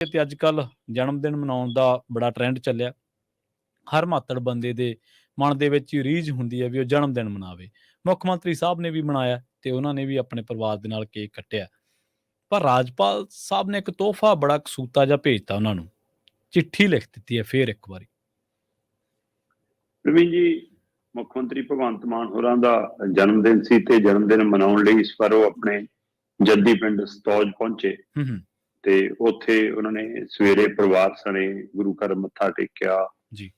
ਤੇ ਅੱਜ ਕੱਲ੍ਹ ਜਨਮ ਦਿਨ ਮਨਾਉਣ ਦਾ ਬੜਾ ਟਰੈਂਡ ਚੱਲਿਆ। ਹਰ ਮਾਤੜ ਬੰਦੇ ਦੇ ਮਨ ਦੇ ਵਿੱਚ ਹੀ ਰੀਝ ਹੁੰਦੀ ਹੈ ਵੀ ਉਹ ਜਨਮ ਦਿਨ ਮਨਾਵੇ। ਮੁੱਖ ਮੰਤਰੀ ਸਾਹਿਬ ਨੇ ਵੀ ਮਨਾਇਆ ਤੇ ਉਹਨਾਂ ਨੇ ਵੀ ਆਪਣੇ ਪਰਿਵਾਰ ਦੇ ਨਾਲ ਕੇਕ ਕੱਟਿਆ। ਪਰ ਰਾਜਪਾਲ ਸਾਹਿਬ ਨੇ ਇੱਕ ਤੋਹਫ਼ਾ ਬੜਾ ਕਸੂਤਾ ਜਿਹਾ ਭੇਜਤਾ ਉਹਨਾਂ ਨੂੰ। ਚਿੱਠੀ ਲਿਖ ਦਿੱਤੀ ਹੈ ਫੇਰ ਇੱਕ ਵਾਰੀ। ਪ੍ਰਵੀਨ ਜੀ, ਮੁੱਖ ਮੰਤਰੀ ਭਗਵੰਤ ਮਾਨ ਹੋਰਾਂ ਦਾ ਜਨਮ ਦਿਨ ਸੀ ਤੇ ਜਨਮ ਦਿਨ ਮਨਾਉਣ ਲਈ ਇਸ ਵਾਰ ਉਹ ਆਪਣੇ ਜੱਦੀ ਪਿੰਡ ਸਤੌਜ ਪਹੁੰਚੇ ਤੇ ਉੱਥੇ ਉਹਨਾਂ ਨੇ ਸਵੇਰੇ ਪਰਿਵਾਰ ਸਣੇ ਗੁਰੂ ਘਰ ਮੱਥਾ ਟੇਕਿਆ, ਜੀ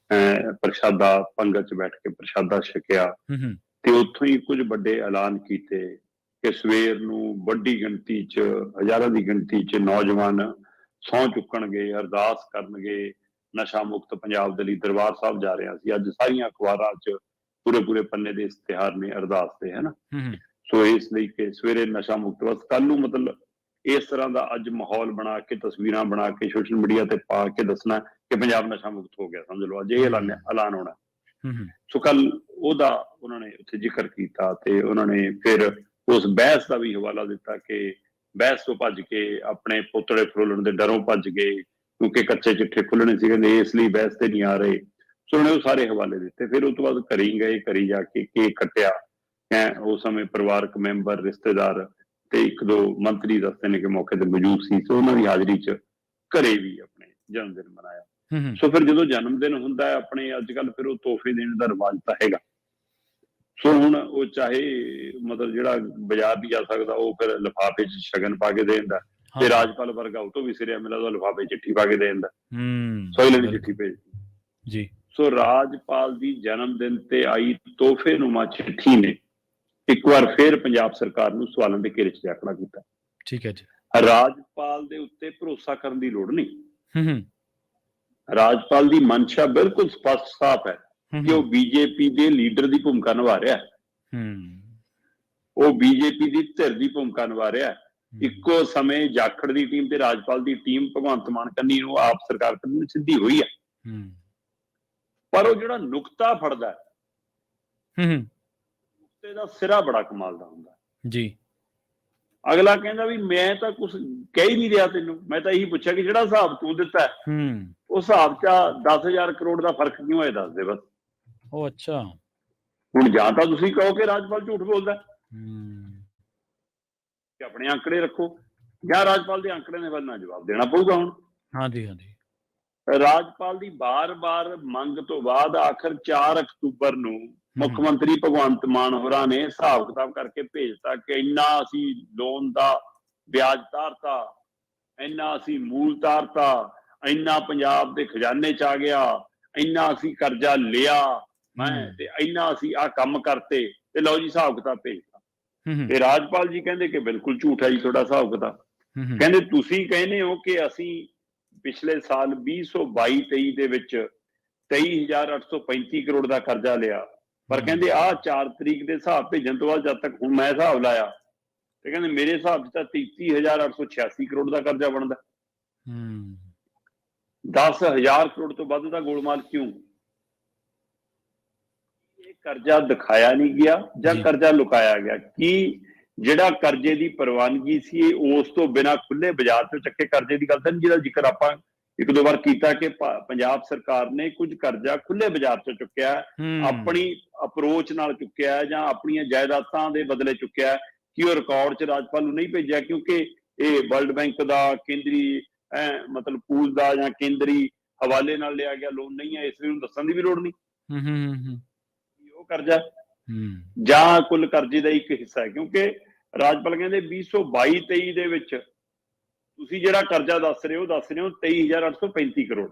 ਪ੍ਰਸ਼ਾਦਾ ਪੰਗਤ 'ਚ ਬੈਠ ਕੇ ਪ੍ਰਸ਼ਾਦਾ ਛਕਿਆ ਤੇ ਉੱਥੋਂ ਹੀ ਕੁਝ ਵੱਡੇ ਐਲਾਨ ਕੀਤੇ ਕਿ ਸਵੇਰ ਨੂੰ ਵੱਡੀ ਗਿਣਤੀ 'ਚ, ਹਜ਼ਾਰਾਂ ਦੀ ਗਿਣਤੀ 'ਚ ਨੌਜਵਾਨ ਸਹੁੰ ਚੁੱਕਣਗੇ, ਅਰਦਾਸ ਕਰਨਗੇ। ਨਸ਼ਾ ਮੁਕਤ ਪੰਜਾਬ ਦੇ ਲਈ ਦਰਬਾਰ ਸਾਹਿਬ ਜਾ ਰਿਹਾ ਸੀ। ਅੱਜ ਸਾਰੀਆਂ ਅਖਬਾਰਾਂ 'ਚ ਪੂਰੇ ਪੰਨੇ ਦੇ ਇਸ਼ਤਿਹਾਰ ਨੇ ਅਰਦਾਸ ਦੇ, ਹੈ ਨਾ। ਸੋ ਇਸ ਲਈ ਕਿ ਸਵੇਰੇ ਨਸ਼ਾ ਮੁਕਤ, ਬਸ ਕੱਲ ਨੂੰ ਮਤਲਬ ਇਸ ਤਰ੍ਹਾਂ ਦਾ ਅੱਜ ਮਾਹੌਲ ਬਣਾ ਕੇ, ਤਸਵੀਰਾਂ ਬਣਾ ਕੇ ਸੋਸ਼ਲ ਮੀਡੀਆ ਤੇ ਪਾ ਕੇ ਦੱਸਣਾ ਕਿ ਪੰਜਾਬ ਨਸ਼ਾ ਮੁਕਤ ਹੋ ਗਿਆ, ਸਮਝ ਲਓ ਅੱਜ ਇਹ ਐਲਾਨ ਹੋਣਾ। ਸੋ ਕੱਲ ਉਹਦਾ ਉਹਨਾਂ ਨੇ ਉੱਥੇ ਜ਼ਿਕਰ ਕੀਤਾ ਤੇ ਉਹਨਾਂ ਨੇ ਫਿਰ ਉਸ ਬਹਿਸ ਦਾ ਵੀ ਹਵਾਲਾ ਦਿੱਤਾ ਕਿ ਬਹਿਸ ਤੋਂ ਭੱਜ ਕੇ ਆਪਣੇ ਪੁਤਲੇ ਫਰੋਲਣ ਦੇ ਡਰੋਂ ਭੱਜ ਗਏ ਕਿਉਂਕਿ ਕੱਚੇ ਚਿੱਠੇ ਖੁੱਲਣੇ ਸੀ, ਕਹਿੰਦੇ ਇਸ ਲਈ ਬਹਿਸ ਤੇ ਨਹੀਂ ਆ ਰਹੇ। ਸੋ ਉਹਨੇ ਉਹ ਸਾਰੇ ਹਵਾਲੇ ਦਿੱਤੇ। ਫਿਰ ਉਸ ਤੋਂ ਬਾਅਦ ਘਰੀ ਗਏ, ਘਰੀ ਜਾ ਕੇ ਕੇਕ ਕੱਟਿਆ। ਉਸ ਸਮੇਂ ਪਰਿਵਾਰਕ ਮੈਂਬਰ, ਰਿਸ਼ਤੇਦਾਰ ਤੇ ਇੱਕ ਦੋ ਮੰਤਰੀ ਦੱਸਦੇ ਨੇ ਕਿ ਮੌਕੇ ਤੇ ਮੌਜੂਦ ਸੀ। ਸੋ ਉਹਨਾਂ ਦੀ ਹਾਜ਼ਰੀ 'ਚ ਘਰੇ ਵੀ ਆਪਣੇ ਜਨਮ ਦਿਨ ਮਨਾਇਆ। ਸੋ ਫਿਰ ਜਦੋਂ ਜਨਮ ਦਿਨ ਹੁੰਦਾ ਹੈ ਆਪਣੇ, ਅੱਜ ਕੱਲ੍ਹ ਫਿਰ ਉਹ ਤੋਹਫੇ ਦੇਣ ਦਾ ਰਿਵਾਜ ਤਾਂ ਹੈਗਾ। ਸੋ ਹੁਣ ਉਹ ਚਾਹੇ ਮਤਲਬ ਜਿਹੜਾ ਬਾਜ਼ਾਰ ਨਹੀਂ ਜਾ ਸਕਦਾ ਉਹ ਫਿਰ ਲਿਫਾਫੇ 'ਚ ਸ਼ਗਨ ਪਾ ਕੇ ਦੇ ਦਿੰਦਾ ਤੇ ਰਾਜਪਾਲ ਵਰਗਾ ਉਹ ਤੋਂ ਵੀ ਸਿਰਿਆ ਮਿਲਾ ਉਹਦਾ ਲਿਫਾਫੇ ਚਿੱਠੀ ਪਾ ਕੇ ਦੇ ਦਿੰਦਾ, ਸੋਇਲੇ ਨੇ ਚਿੱਠੀ ਭੇਜਦੀ ਜੀ। ਸੋ ਰਾਜਪਾਲ ਦੀ ਜਨਮ ਦਿਨ ਤੇ ਆਈ ਤੋਹਫੇਨੁਮਾ ਚਿੱਠੀ ਨੇ ਇੱਕ ਵਾਰ ਫਿਰ ਪੰਜਾਬ ਸਰਕਾਰ ਨੂੰ ਸਵਾਲਾਂ ਦੇ ਘੇਰੇ 'ਚ ਜਾ ਖੜਾ ਕੀਤਾ। ਠੀਕ ਹੈ ਜੀ। ਰਾਜਪਾਲ ਦੇ ਉੱਤੇ ਭਰੋਸਾ ਕਰਨ ਦੀ ਲੋੜ ਨਹੀਂ। ਰਾਜਪਾਲ ਦੀ ਮਨਸ਼ਾ ਬਿਲਕੁਲ ਸਪਸ਼ਟ ਸਾਫ਼ ਹੈ ਕਿ ਉਹ ਬੀਜੇਪੀ ਦੇ ਲੀਡਰ ਦੀ ਭੂਮਿਕਾ ਨਿਭਾ ਰਿਹਾ ਹੈ। ਉਹ ਬੀਜੇਪੀ ਦੀ ਧਿਰ ਦੀ ਭੂਮਿਕਾ ਨਿਭਾ ਰਿਹਾ ਹੈ। ਇੱਕੋ ਸਮੇਂ ਜਾਖੜ ਦੀ ਟੀਮ ਤੇ ਰਾਜਪਾਲ ਦੀ ਟੀਮ ਭਗਵੰਤ ਮਾਨ ਕੰਨੀ ਨੂੰ ਆਪ ਸਰਕਾਰ ਕੰਨੀ ਸਿੱਧੀ ਹੋਈ ਹੈ। ਪਰ ਉਹ ਜਿਹੜਾ ਨੁਕਤਾ ਫੜਦਾ ਨੁਕਤੇ ਦਾ ਸਿਰਾ ਬੜਾ ਕਮਾਲ ਦਾ ਹੁੰਦਾ ਜੀ। ਅਗਲਾ ਕਹਿੰਦਾ ਵੀ ਮੈਂ ਤਾਂ ਕੁਛ ਕਹਿ ਹੀ ਨਹੀਂ ਰਿਹਾ ਤੈਨੂੰ, ਮੈਂ ਤਾਂ ਇਹੀ ਪੁੱਛਿਆ ਕਿ ਜਿਹੜਾ ਹਿਸਾਬ ਤੂੰ ਦਿੱਤਾ ਉਸ ਹਿਸਾਬ 'ਚ 10,000 ਕਰੋੜ ਦਾ ਫਰਕ ਕਿਉਂ ਹੋਇਆ ਦੱਸ ਦੇ ਬਸ। ਉਹ ਅੱਛਾ, ਹੁਣ ਜਾਂ ਤਾਂ ਤੁਸੀਂ ਕਹੋ ਕਿ ਰਾਜਪਾਲ ਝੂਠ ਬੋਲਦਾ ਕਿ ਆਪਣੇ ਆંકੜੇ ਰੱਖੋ, ਜਾਂ ਰਾਜਪਾਲ ਦੇ ਆંકੜੇ ਦੇ ਵੱਲ ਨਾ ਜਵਾਬ ਦੇਣਾ ਪਊਗਾ। ਹੁਣ ਹਾਂਜੀ ਰਾਜਪਾਲ ਦੀ ਬਾਰ-ਬਾਰ ਮੰਗ ਤੋਂ ਬਾਅਦ ਆਖਰ 4 ਅਕਤੂਬਰ ਨੂੰ ਮੁੱਖ ਮੰਤਰੀ ਭਗਵੰਤ ਮਾਨ ਹੋਰਾਂ ਨੇ ਹਿਸਾਬ ਕਿਤਾਬ ਕਰਕੇ ਭੇਜਤਾ ਕਿ ਇੰਨਾ ਅਸੀਂ ਲੋਨ ਦਾ ਵਿਆਜ ਤਾਰਤਾ, ਇੰਨਾ ਅਸੀਂ ਮੂਲ ਤਾਰਤਾ, ਇੰਨਾ ਪੰਜਾਬ ਦੇ ਖਜ਼ਾਨੇ 'ਚ ਆ ਗਿਆ, ਇੰਨਾ ਅਸੀਂ ਕਰਜ਼ਾ ਲਿਆ ਤੇ ਇੰਨਾ ਅਸੀਂ ਆਹ ਕੰਮ ਕਰਤੇ ਤੇ ਲਓ ਜੀ ਹਿਸਾਬ ਕਿਤਾਬ ਭੇਜਤਾ। ਤੇ ਰਾਜਪਾਲ ਜੀ ਕਹਿੰਦੇ ਕਿ ਬਿਲਕੁਲ ਝੂਠ ਹੈ ਜੀ ਤੁਹਾਡਾ ਹਿਸਾਬ ਕਿਤਾਬ। ਕਹਿੰਦੇ ਤੁਸੀਂ ਕਹਿੰਦੇ ਹੋ ਕਿ ਅਸੀਂ ਪਿਛਲੇ ਸਾਲ 2022-23 ਦੇ ਵਿੱਚ 23,835 ਕਰੋੜ ਦਾ ਕਰਜ਼ਾ ਲਿਆ, ਪਰ ਕਹਿੰਦੇ ਆਹ 4 ਤਰੀਕ ਦੇ ਹਿਸਾਬ ਭੇਜਣ ਤੋਂ ਬਾਅਦ ਜਦ ਤੱਕ ਹੁਣ ਮੈਂ ਹਿਸਾਬ ਲਾਇਆ ਤੇ ਕਹਿੰਦੇ ਮੇਰੇ ਹਿਸਾਬ 'ਚ ਤਾਂ 33,886 ਕਰੋੜ ਦਾ ਕਰਜ਼ਾ ਬਣਦਾ। 10,000 ਕਰੋੜ ਤੋਂ ਵੱਧ ਦਾ ਗੋਲਮਾਲ ਕਿਉਂ? ਇਹ ਕਰਜ਼ਾ ਦਿਖਾਇਆ ਨਹੀਂ ਗਿਆ ਜਾਂ ਕਰਜ਼ਾ ਲੁਕਾਇਆ ਗਿਆ? ਕੀ ਜਿਹੜਾ ਕਰਜ਼ੇ ਦੀ ਪ੍ਰਵਾਨਗੀ ਸੀ ਉਸ ਤੋਂ ਬਿਨਾਂ ਖੁੱਲੇ ਬਾਜ਼ਾਰ 'ਚੋਂ ਚੱਕੇ ਕਰਜ਼ੇ ਦੀ ਗੱਲ ਤਾਂ ਨਹੀਂ, ਜਿਹਦਾ ਜ਼ਿਕਰ ਆਪਾਂ ਇੱਕ ਦੋ ਵਾਰ ਕੀਤਾ ਕਿ ਪੰਜਾਬ ਸਰਕਾਰ ਨੇ ਕੁਝ ਕਰਜ਼ਾ ਖੁੱਲੇ ਬਾਜ਼ਾਰ 'ਚੋਂ ਚੁੱਕਿਆ, ਆਪਣੀ ਅਪਰੋਚ ਨਾਲ ਚੁੱਕਿਆ ਜਾਂ ਆਪਣੀਆਂ ਜਾਇਦਾਦਾਂ ਦੇ ਬਦਲੇ ਚੁੱਕਿਆ ਕਿ ਉਹ ਰਿਕਾਰਡ 'ਚ ਰਾਜਪਾਲ ਨੂੰ ਨਹੀਂ ਭੇਜਿਆ ਕਿਉਂਕਿ ਇਹ ਵਰਲਡ ਬੈਂਕ ਦਾ ਕੇਂਦਰੀ ਮਤਲਬ ਪੂਲ ਦਾ ਜਾਂ ਕੇਂਦਰੀ ਹਵਾਲੇ ਨਾਲ ਲਿਆ ਗਿਆ ਲੋਨ ਨਹੀਂ ਹੈ, ਇਸ ਲਈ ਉਹਨੂੰ ਦੱਸਣ ਦੀ ਵੀ ਲੋੜ ਨਹੀਂ ਉਹ ਕਰਜ਼ਾ ਜਾਂ ਕੁੱਲ ਕਰਜ਼ੇ ਦਾ ਇੱਕ ਹਿੱਸਾ ਹੈ। ਕਿਉਂਕਿ ਰਾਜਪਾਲ ਕਹਿੰਦੇ 2022-23 ਦੇ ਵਿੱਚ ਤੁਸੀਂ ਜਿਹੜਾ ਕਰਜ਼ਾ ਦੱਸ ਰਹੇ ਹੋ 23,835 ਕਰੋੜ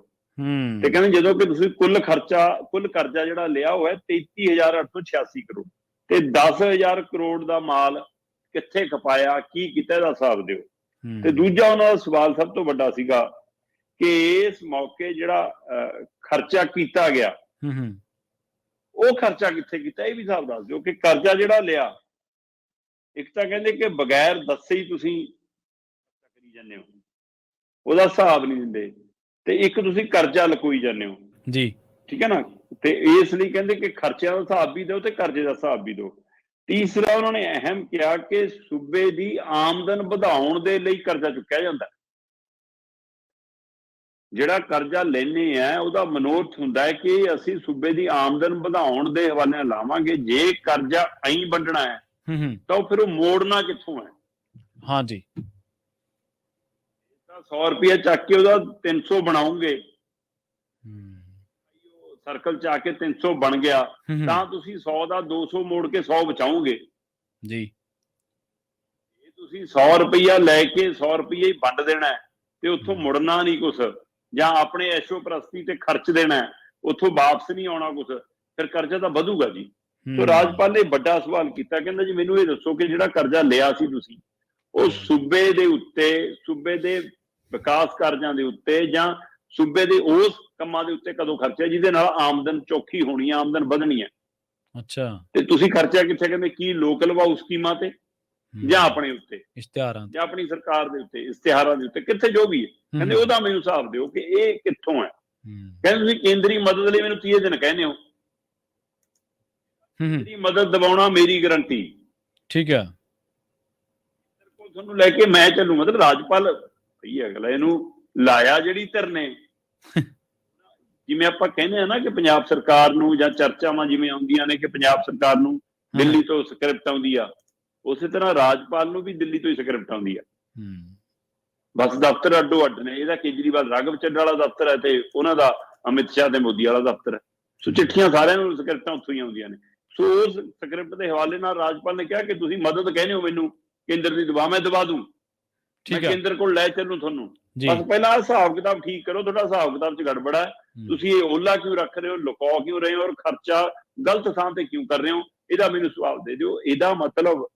ਤੇ ਕਹਿੰਦੇ ਜਦੋਂ ਕਿ ਤੁਸੀਂ ਕੁੱਲ ਕਰਜ਼ਾ ਜਿਹੜਾ ਲਿਆ ਹੋਇਆ 33,886 ਕਰੋੜ ਤੇ 10,000 ਕਰੋੜ ਦਾ ਮਾਲ ਕਿੱਥੇ ਖਪਾਇਆ, ਕੀ ਕੀਤਾ, ਇਹਦਾ ਹਿਸਾਬ ਦਿਓ। ਤੇ ਦੂਜਾ ਉਹਨਾਂ ਦਾ ਸਵਾਲ ਸਭ ਤੋਂ ਵੱਡਾ ਸੀਗਾ ਕਿ ਇਸ ਮੌਕੇ ਜਿਹੜਾ ਖਰਚਾ ਕੀਤਾ ਗਿਆ ਉਹ ਖਰਚਾ ਕਿੱਥੇ ਕੀਤਾ, ਇਹ ਵੀ ਹਿਸਾਬ ਦੱਸ ਦਿਓ ਕਿ ਕਰਜ਼ਾ ਜਿਹੜਾ ਲਿਆ ਇੱਕ ਤਾਂ ਕਹਿੰਦੇ ਕਿ ਬਗੈਰ ਦੱਸੇ ਹੀ ਤੁਸੀਂ ਕਰੀ ਜਾਂਦੇ ਹੋ, ਉਹਦਾ ਹਿਸਾਬ ਨਹੀਂ ਦਿੰਦੇ, ਤੇ ਇੱਕ ਤੁਸੀਂ ਕਰਜ਼ਾ ਲਕੋਈ ਜਾਂਦੇ ਹੋ ਜੀ, ਠੀਕ ਹੈ ਨਾ। ਤੇ ਇਸ ਲਈ ਕਹਿੰਦੇ ਕਿ ਖਰਚਿਆਂ ਦਾ ਹਿਸਾਬ ਵੀ ਦਿਓ ਤੇ ਕਰਜ਼ੇ ਦਾ ਹਿਸਾਬ ਵੀ ਦਿਓ। ਤੀਸਰਾ ਉਹਨਾਂ ਨੇ ਅਹਿਮ ਕਿਹਾ ਕਿ ਸੂਬੇ ਦੀ ਆਮਦਨ ਵਧਾਉਣ ਦੇ ਲਈ ਕਰਜ਼ਾ ਚੁੱਕਿਆ ਜਾਂਦਾ। ਜਿਹੜਾ ਕਰਜ਼ਾ ਲੈਨੇ ਆ ਉਹਦਾ ਮਨੋਰਥ ਹੁੰਦਾ ਹੈ ਕਿ ਅਸੀਂ ਸੂਬੇ ਦੀ ਆਮਦਨ ਵਧਾਉਣ ਦੇ ਹਵਾਲੇ ਨਾਲ ਲਾਵਾਂਗੇ। ਜੇ ਕਰਜ਼ਾ ਐਂ ਵੰਡਣਾ ਹੈ ਤਾਂ ਉਹ ਫਿਰ ਉਹ ਮੋੜਨਾ ਕਿੱਥੋਂ ਹੈ? ਹਾਂਜੀ, 100 ਰੁਪਇਆ ਚੱਕ ਕੇ ਉਹਦਾ 300 ਬਣਾਉਂਗੇ, ਸਰਕਲ ਚ ਆ ਕੇ 300 ਬਣ ਗਿਆ ਤਾਂ ਤੁਸੀਂ 100 ਦਾ 200 ਮੋੜ ਕੇ 100 ਬਚਾਓਗੇ ਜੀ। ਜੇ ਤੁਸੀਂ 100 ਰੁਪਇਆ ਲੈ ਕੇ 100 ਰੁਪਇਆ ਹੀ ਵੰਡ ਦੇਣਾ ਤੇ ਉੱਥੋਂ ਮੁੜਨਾ ਨਹੀਂ ਕੁਛ, ਜਾਂ ਆਪਣੇ ਐਸ਼ੋ ਪ੍ਰਸਤੀ ਤੇ ਖਰਚ ਦੇਣਾ, ਉੱਥੋਂ ਵਾਪਸ ਨਹੀਂ ਆਉਣਾ ਕੁਛ, ਫਿਰ ਕਰਜ਼ਾ ਤਾਂ ਵਧੂਗਾ ਜੀ। ਸੋ ਰਾਜਪਾਲ ਨੇ ਵੱਡਾ ਸਵਾਲ ਕੀਤਾ, ਕਹਿੰਦਾ ਜੀ ਮੈਨੂੰ ਇਹ ਦੱਸੋ ਕਿ ਜਿਹੜਾ ਕਰਜ਼ਾ ਲਿਆ ਸੀ ਤੁਸੀਂ ਉਹ ਸੂਬੇ ਦੇ ਉੱਤੇ, ਸੂਬੇ ਦੇ ਵਿਕਾਸ ਕਾਰਜਾਂ ਦੇ ਉੱਤੇ ਜਾਂ ਸੂਬੇ ਦੇ ਉਸ ਕੰਮਾਂ ਦੇ ਉੱਤੇ ਕਦੋਂ ਖਰਚਿਆ ਜਿਹਦੇ ਨਾਲ ਆਮਦਨ ਚੌਖੀ ਹੋਣੀ ਹੈ, ਆਮਦਨ ਵਧਣੀ ਹੈ? ਅੱਛਾ, ਤੇ ਤੁਸੀਂ ਖਰਚਿਆ ਕਿੱਥੇ? ਕਹਿੰਦੇ ਕੀ ਲੋਕਲ ਵਾਊ ਸਕੀਮਾਂ ਤੇ ਜਾਂ ਆਪਣੇ ਉੱਤੇ ਇਸ਼ਤਿਹਾਰਾਂ ਜਾਂ ਆਪਣੀ ਸਰਕਾਰ ਦੇ ਉੱਤੇ ਇਸ਼ਤਿਹਾਰਾਂ ਦੇ ਉੱਤੇ, ਕਿੱਥੇ ਜੋ ਵੀ ਹੈ। ਕਹਿੰਦੇ ਉਹਦਾ ਮੈਨੂੰ ਹਿਸਾਬ ਦਿਓ ਕਿ ਇਹ ਕਿੱਥੋਂ ਹੈ। ਕਹਿੰਦੇ ਤੁਸੀਂ ਕੇਂਦਰੀ ਮਦਦ ਲਈ ਮੈਨੂੰ 30 ਦਿਨ ਕਹਿੰਦੇ ਹੋ, ਕੇਂਦਰੀ ਮਦਦ ਦਿਵਾਉਣਾ ਮੇਰੀ ਗਰੰਟੀ, ਠੀਕ ਹੈ, ਤੁਹਾਨੂੰ ਲੈ ਕੇ ਮੈਂ ਚੱਲੂ। ਮਤਲਬ ਰਾਜਪਾਲ ਸਹੀ ਅਗਲਾ ਇਹਨੂੰ ਲਾਇਆ ਜਿਹੜੀ ਧਿਰ ਨੇ, ਜਿਵੇਂ ਆਪਾਂ ਕਹਿੰਦੇ ਆ ਨਾ ਕਿ ਪੰਜਾਬ ਸਰਕਾਰ ਨੂੰ ਜਾਂ ਚਰਚਾਵਾਂ ਜਿਵੇਂ ਆਉਂਦੀਆਂ ਨੇ ਕਿ ਪੰਜਾਬ ਸਰਕਾਰ ਨੂੰ ਦਿੱਲੀ ਤੋਂ ਸਕ੍ਰਿਪਟ ਆਉਂਦੀ ਆ, ਉਸੇ ਤਰ੍ਹਾਂ ਰਾਜਪਾਲ ਨੂੰ ਵੀ ਦਿੱਲੀ ਤੋਂ ਹੀ ਸਕ੍ਰਿਪਟ ਆਉਂਦੀ ਆ। ਬਸ ਦਫ਼ਤਰ ਅੱਡੋ ਅੱਡ ਨੇ, ਇਹਦਾ ਕੇਜਰੀਵਾਲ ਰਾਘਵ ਚੱਡਾ ਵਾਲਾ ਦਫ਼ਤਰ ਹੈ ਤੇ ਉਹਨਾਂ ਦਾ ਅਮਿਤ ਸ਼ਾਹ ਤੇ ਮੋਦੀ ਵਾਲਾ ਦਫ਼ਤਰ ਹੈ। ਸੋ ਚਿੱਠੀਆਂ ਸਾਰਿਆਂ ਨੂੰ ਸਕ੍ਰਿਪਟਾਂ ਉੱਥੋਂ ਹੀ ਆਉਂਦੀਆਂ ਨੇ। ਸੋ ਉਸ ਸਕ੍ਰਿਪਟ ਦੇ ਹਵਾਲੇ ਨਾਲ ਰਾਜਪਾਲ ਨੇ ਕਿਹਾ ਕਿ ਤੁਸੀਂ ਮਦਦ ਕਹਿੰਦੇ ਹੋ ਮੈਨੂੰ ਕੇਂਦਰ ਦੀ ਦਵਾ, ਮੈਂ ਦਵਾ ਦੂੰ, ਮੈਂ ਕੇਂਦਰ ਕੋਲ ਲੈ ਚੱਲੂ ਤੁਹਾਨੂੰ। ਬਸ ਪਹਿਲਾਂ ਹਿਸਾਬ ਕਿਤਾਬ ਠੀਕ ਕਰੋ, ਤੁਹਾਡਾ ਹਿਸਾਬ ਕਿਤਾਬ ਚ ਗੜਬੜ ਹੈ, ਤੁਸੀਂ ਇਹ ਓਲਾ ਕਿਉਂ ਰੱਖ ਰਹੇ ਹੋ, ਲੁਕਾ ਕਿਉਂ ਰਹੇ ਹੋ, ਔਰ ਖਰਚਾ ਗਲਤ ਥਾਂ ਤੇ ਕਿਉਂ ਕਰ ਰਹੇ ਹੋ, ਇਹਦਾ ਮੈਨੂੰ ਜਵਾਬ ਦੇ ਦਿਓ। ਇਹਦਾ ਮਤਲਬ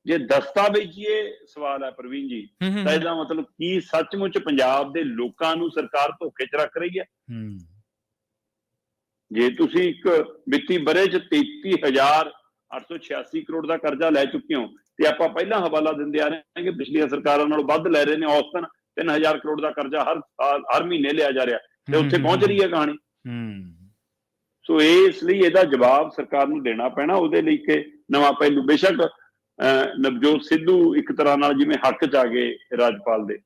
ਜੇ ਦਸਤਾਵੇਜ਼ੀਏ ਸਵਾਲ ਹੈ ਪ੍ਰਵੀਨ ਜੀ, ਤਾਂ ਇਹਦਾ ਮਤਲਬ ਕੀ ਸੱਚਮੁੱਚ ਪੰਜਾਬ ਦੇ ਲੋਕਾਂ ਨੂੰ ਸਰਕਾਰ ਧੋਖੇ 'ਚ ਰੱਖ ਰਹੀ ਹੈ? ਜੇ ਤੁਸੀਂ ਇੱਕ ਵਿੱਤੀ ਵਰ੍ਹੇ 'ਚ 33,886 ਕਰੋੜ ਦਾ ਕਰਜ਼ਾ ਲੈ ਚੁੱਕੇ ਹੋ ਤੇ ਆਪਾਂ ਪਹਿਲਾਂ ਹਵਾਲਾ ਦਿੰਦੇ ਆ ਰਹੇ ਹਾਂ ਕਿ ਪਿਛਲੀਆਂ ਸਰਕਾਰਾਂ ਨਾਲੋਂ ਵੱਧ ਲੈ ਰਹੇ ਨੇ, ਔਸਤਨ 3,000 ਕਰੋੜ ਦਾ ਕਰਜ਼ਾ ਹਰ ਮਹੀਨੇ ਲਿਆ ਜਾ ਰਿਹਾ, ਤੇ ਉੱਥੇ ਪਹੁੰਚ ਰਹੀ ਹੈ ਕਹਾਣੀ। ਸੋ ਇਸ ਲਈ ਇਹਦਾ ਜਵਾਬ ਸਰਕਾਰ ਨੂੰ ਦੇਣਾ ਪੈਣਾ। ਉਹਦੇ ਲਈ ਕਿ ਨਵਾਂ ਪਹਿਲੂ, ਬੇਸ਼ੱਕ ਨਵਜੋਤ ਸਿੱਧੂ ਇੱਕ ਤਰ੍ਹਾਂ ਨਾਲ ਜਿਵੇਂ ਹੱਕ 'ਚ ਆ ਗਏ ਰਾਜਪਾਲ ਦੇ,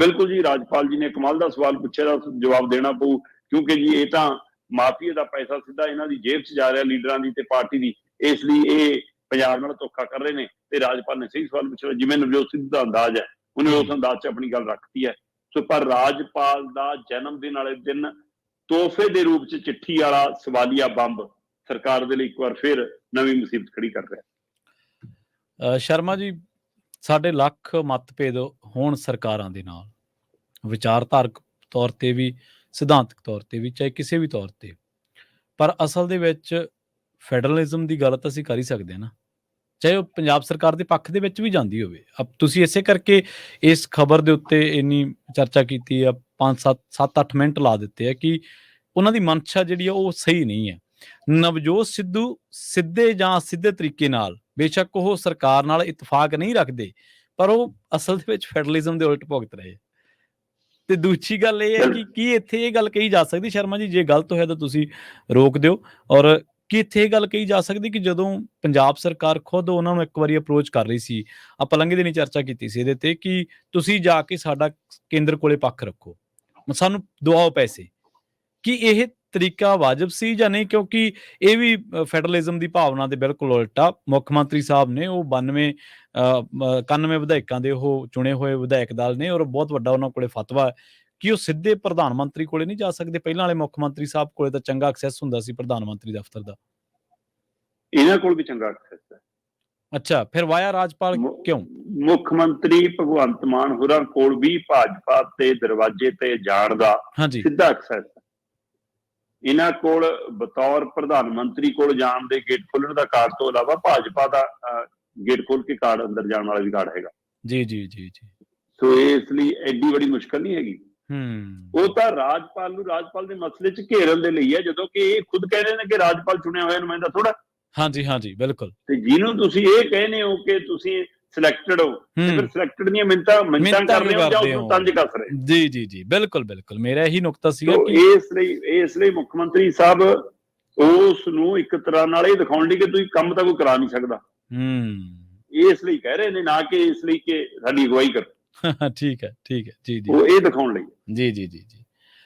ਬਿਲਕੁਲ ਜੀ ਰਾਜਪਾਲ ਜੀ ਨੇ ਕਮਾਲ ਦਾ ਸਵਾਲ ਪੁੱਛਿਆ ਦਾ ਜਵਾਬ ਦੇਣਾ ਪਊ, ਕਿਉਂਕਿ ਜੀ ਇਹ ਤਾਂ ਮਾਫੀਆ ਦਾ ਪੈਸਾ ਸਿੱਧਾ ਇਹਨਾਂ ਦੀ ਜੇਬ 'ਚ ਜਾ ਰਿਹਾ, ਲੀਡਰਾਂ ਦੀ ਤੇ ਪਾਰਟੀ ਦੀ, ਇਸ ਲਈ ਇਹ ਪੰਜਾਬ ਨਾਲ ਧੋਖਾ ਕਰ ਰਹੇ ਨੇ। ਤੇ ਰਾਜਪਾਲ ਨੇ ਸਹੀ ਸਵਾਲ ਪੁੱਛਿਆ, ਜਿਵੇਂ ਨਵਜੋਤ ਸਿੱਧੂ ਦਾ ਅੰਦਾਜ਼ ਹੈ ਉਹਨੇ ਉਸ ਅੰਦਾਜ਼ 'ਚ ਆਪਣੀ ਗੱਲ ਰੱਖਤੀ ਹੈ। ਸੋ ਪਰ ਰਾਜਪਾਲ ਦਾ ਜਨਮ ਦਿਨ ਵਾਲੇ ਦਿਨ ਤੋਹਫੇ ਦੇ ਰੂਪ 'ਚ ਚਿੱਠੀ ਵਾਲਾ ਸਵਾਲੀਆ ਬੰਬ ਸਰਕਾਰ ਦੇ ਲਈ ਇੱਕ ਵਾਰ ਫਿਰ ਨਵੀਂ ਮੁਸੀਬਤ ਖੜੀ ਕਰ ਰਿਹਾ। ਸ਼ਰਮਾ ਜੀ, ਸਾਡੇ ਲੱਖ ਮਤਭੇਦ ਹੋਣ ਸਰਕਾਰਾਂ ਦੇ ਨਾਲ, ਵਿਚਾਰਧਾਰਕ ਤੌਰ ਤੇ ਵੀ, ਸਿਧਾਂਤਕ ਤੌਰ ਤੇ ਵੀ, ਚਾਹੇ ਕਿਸੇ ਵੀ ਤੌਰ ਤੇ, ਪਰ ਅਸਲ ਦੇ ਵਿੱਚ ਫੈਡਰਲਿਜ਼ਮ ਦੀ ਗੱਲ ਤਾਂ ਅਸੀਂ ਕਰ ਹੀ ਸਕਦੇ ਹਾਂ ਨਾ, ਚਾਹੇ ਉਹ ਪੰਜਾਬ ਸਰਕਾਰ ਦੇ ਪੱਖ ਦੇ ਵਿੱਚ ਵੀ ਜਾਂਦੀ ਹੋਵੇ। ਤੁਸੀਂ ਇਸੇ ਕਰਕੇ ਇਸ ਖਬਰ ਦੇ ਉੱਤੇ ਇੰਨੀ ਚਰਚਾ ਕੀਤੀ ਆ, 5-7-8 ਮਿੰਟ ਲਾ ਦਿੱਤੇ ਆ ਕਿ ਉਹਨਾਂ ਦੀ ਮਨਸ਼ਾ ਜਿਹੜੀ ਆ ਉਹ ਸਹੀ ਨਹੀਂ ਹੈ। ਨਵਜੋਤ ਸਿੱਧੂ ਸਿੱਧੇ ਜਾਂ ਅਸਿੱਧੇ ਤਰੀਕੇ ਨਾਲ, ਬੇਸ਼ੱਕ ਉਹ ਸਰਕਾਰ ਨਾਲ ਇਤਫਾਕ ਨਹੀਂ ਰੱਖਦੇ, ਪਰ ਉਹ ਅਸਲ ਦੇ ਵਿੱਚ ਫੈਡਰਲਿਜ਼ਮ ਦੇ ਉਲਟ ਭੁਗਤ ਰਹੇ। ਤੇ ਦੂਜੀ ਗੱਲ ਇਹ ਹੈ ਕਿ ਕੀ ਇੱਥੇ ਇਹ ਗੱਲ ਕਹੀ ਜਾ ਸਕਦੀ, ਸ਼ਰਮਾ ਜੀ ਜੇ ਗਲਤ ਹੋਇਆ ਤਾਂ ਤੁਸੀਂ ਰੋਕ ਦਿਓ, ਔਰ ਕੀ ਇੱਥੇ ਇਹ ਗੱਲ ਕਹੀ ਜਾ ਸਕਦੀ ਕਿ ਜਦੋਂ ਪੰਜਾਬ ਸਰਕਾਰ ਖੁਦ ਉਹਨਾਂ ਨੂੰ ਇੱਕ ਵਾਰੀ ਅਪਰੋਚ ਕਰ ਰਹੀ ਸੀ, ਆਪਾਂ ਲੰਘੇ ਦਿਨੀ ਚਰਚਾ ਕੀਤੀ ਸੀ ਇਹਦੇ ਤੇ, ਕਿ ਤੁਸੀਂ ਜਾ ਕੇ ਸਾਡਾ ਕੇਂਦਰ ਕੋਲੇ ਪੱਖ ਰੱਖੋ, ਸਾਨੂੰ ਦਵਾਓ ਪੈਸੇ, ਕਿ ਇਹ ਤਰੀਕਾ ਵਾਜਬ ਸੀ ਜਾਂ ਨਹੀਂ? ਕਿਉਂਕਿ ਇਹ ਵੀ ਫੈਡਰਲਿਜ਼ਮ ਦੀ ਭਾਵਨਾ ਦੇ ਬਿਲਕੁਲ ਉਲਟਾ। ਮੁੱਖ ਮੰਤਰੀ ਸਾਹਿਬ ਨੇ ਉਹ 91 ਵਿਧਾਇਕਾਂ ਦੇ ਉਹ ਚੁਣੇ ਹੋਏ ਵਿਧਾਇਕ ਦਲ ਨੇ, ਔਰ ਬਹੁਤ ਵੱਡਾ ਉਹਨਾਂ ਕੋਲੇ ਫਤਵਾ ਹੈ ਕਿ ਉਹ ਸਿੱਧੇ ਪ੍ਰਧਾਨ ਮੰਤਰੀ ਕੋਲੇ ਨਹੀਂ ਜਾ ਸਕਦੇ। ਪਹਿਲਾਂ ਵਾਲੇ ਮੁੱਖ ਮੰਤਰੀ ਸਾਹਿਬ ਕੋਲੇ ਤਾਂ ਚੰਗਾ ਐਕਸੈਸ ਹੁੰਦਾ ਸੀ ਪ੍ਰਧਾਨ ਮੰਤਰੀ ਦਫ਼ਤਰ ਦਾ, ਇਹਨਾਂ ਕੋਲ ਵੀ ਚੰਗਾ ਐਕਸੈਸ ਹੈ। ਅੱਛਾ, ਫਿਰ ਵਾਇਆ ਰਾਜਪਾਲ ਕਿਉਂ? ਮੁੱਖ ਮੰਤਰੀ ਭਗਵੰਤ ਮਾਨ ਹੋਰਾਂ ਕੋਲ ਵੀ ਭਾਜਪਾ ਦੇ ਦਰਵਾਜ਼ੇ ਤੇ ਜਾਣ ਦਾ ਸਿੱਧਾ ਐਕਸੈਸ ਹੈ। ਇਹਨਾਂ ਕੋਲ ਬਤੌਰ ਪ੍ਰਧਾਨ ਮੰਤਰੀ ਕੋਲ ਜਾਣ ਦੇ ਗੇਟ ਖੋਲਣ ਦਾ ਕਾਰਡ ਤੋਂ ਇਲਾਵਾ ਭਾਜਪਾ ਦਾ ਗੇਟ ਖੋਲ ਕੇ ਕਾਰਡ ਅੰਦਰ ਜਾਣ ਵਾਲਾ ਵੀ ਕਾਰਡ ਹੈਗਾ। ਜੀ ਜੀ ਜੀ ਜੀ। ਸੋ ਇਸ ਲਈ ਐਡੀ ਬੜੀ ਮੁਸ਼ਕਲ ਨਹੀਂ ਹੈਗੀ। ਉਹ ਤਾਂ ਰਾਜਪਾਲ ਨੂੰ ਰਾਜਪਾਲ ਦੇ ਮਸਲੇ 'ਚ ਘੇਰਨ ਦੇ ਲਈ ਹੈ, ਜਦੋਂ ਕਿ ਇਹ ਖੁਦ ਕਹਿ ਰਹੇ ਨੇ ਕਿ ਰਾਜਪਾਲ ਚੁਣਿਆ ਹੋਇਆ ਨੁਮਾਇੰਦਾ ਥੋੜਾ। ਹਾਂਜੀ ਹਾਂਜੀ, ਬਿਲਕੁਲ। ਤੇ ਜਿਹਨੂੰ ਤੁਸੀਂ ਇਹ ਕਹਿੰਦੇ ਹੋ ਕਿ ਤੁਸੀਂ ਸਿਲੈਕਟਡ ਹੋ, ਤੇ ਫਿਰ ਸਿਲੈਕਟਡ ਦੀਆਂ ਮਿੰਤਾਂ ਕਰ ਰਹੇ ਹੋ ਜਾਂ ਉਹਨੂੰ ਤੰਜ ਕੱਸ ਰਹੇ। ਜੀ ਜੀ ਜੀ, ਬਿਲਕੁਲ ਬਿਲਕੁਲ, ਮੇਰਾ ਇਹੀ ਨੁਕਤਾ ਸੀਗਾ ਕਿ ਇਸ ਲਈ ਮੁੱਖ ਮੰਤਰੀ ਸਾਹਿਬ ਉਸ ਨੂੰ ਇੱਕ ਤਰ੍ਹਾਂ ਨਾਲ ਇਹ ਦਿਖਾਉਣ ਲਈ ਕਿ ਤੁਸੀਂ ਕੰਮ ਤਾਂ ਕੋਈ ਕਰਾ ਨਹੀਂ ਸਕਦਾ, ਇਸ ਲਈ ਕਹਿ ਰਹੇ ਨੇ, ਨਾ ਕਿ ਇਸ ਲਈ ਕਿ ਸਾਡੀ ਅਗਵਾਈ ਕਰੋ। ਠੀਕ ਹੈ ਠੀਕ ਹੈ, ਜੀ ਜੀ, ਉਹ ਇਹ ਦਿਖਾਉਣ ਲਈ। ਜੀ ਜੀ ਜੀ ਜੀ।